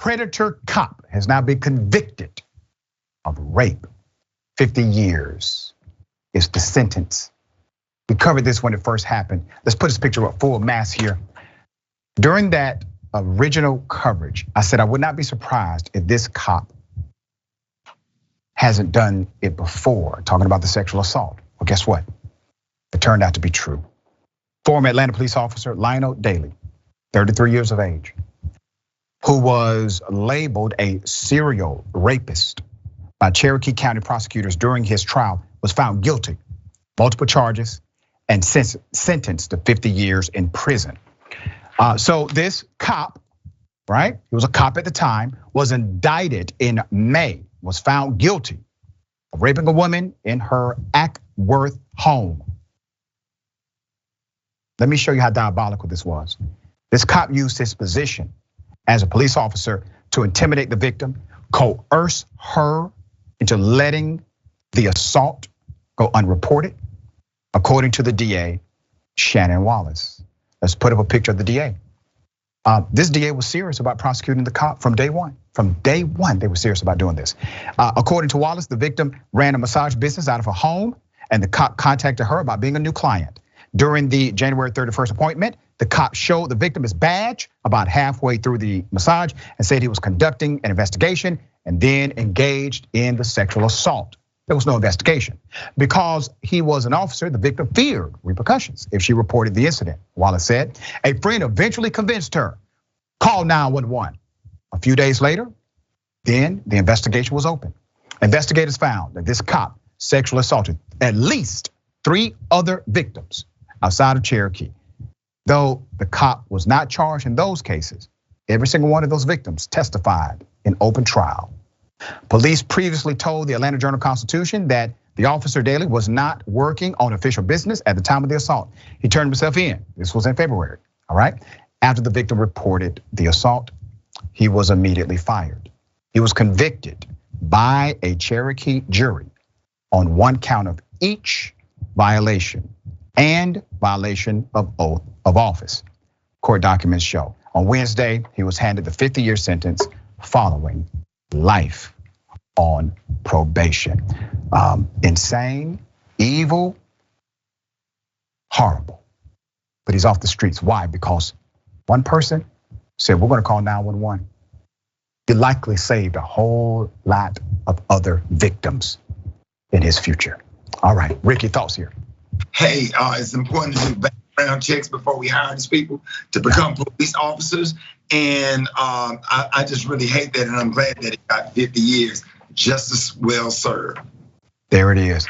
predator cop has now been convicted of rape. 50 years is the sentence. We covered this when it first happened. Let's put this picture up full mass here. During that original coverage, I said I would not be surprised if this cop hasn't done it before, talking about the sexual assault. Well, guess what? It turned out to be true. Former Atlanta police officer Lionel Dely, 33 years of age, who was labeled a serial rapist by Cherokee County prosecutors during his trial, was found guilty, multiple charges, and sentenced to 50 years in prison. So this cop, right? He was a cop at the time, was indicted in May, was found guilty of raping a woman in her Acworth home. Let me show you how diabolical this was. This cop used his position as a police officer to intimidate the victim, coerce her into letting the assault go unreported, according to the DA, Shannon Wallace. Let's put up a picture of the DA. This DA was serious about prosecuting the cop from day one. From day one, they were serious about doing this. According to Wallace, the victim ran a massage business out of her home, and the cop contacted her about being a new client. During the January 31st appointment, the cop showed the victim his badge about halfway through the massage and said he was conducting an investigation and then engaged in the sexual assault. There was no investigation. Because he was an officer, the victim feared repercussions if she reported the incident, Wallace said. A friend eventually convinced her, call 911. A few days later, then the investigation was open. Investigators found that this cop sexually assaulted at least 3 other victims outside of Cherokee. Though the cop was not charged in those cases, every single one of those victims testified in open trial. Police previously told the Atlanta Journal-Constitution that the officer Dely was not working on official business at the time of the assault. He turned himself in. This was in February, all right? After the victim reported the assault, he was immediately fired. He was convicted by a Cherokee jury on 1 count of each violation and violation of oath of office. Court documents show. On Wednesday, he was handed the 50-year sentence following life on probation. Insane, evil, horrible. But he's off the streets. Why? Because one person said, we're gonna call 911. He likely saved a whole lot of other victims in his future. All right, Rickey, thoughts here. Hey, it's important to do background checks before we hire these people to become police officers. And I just really hate that, and I'm glad that it got 50 years. Justice well served. There it is.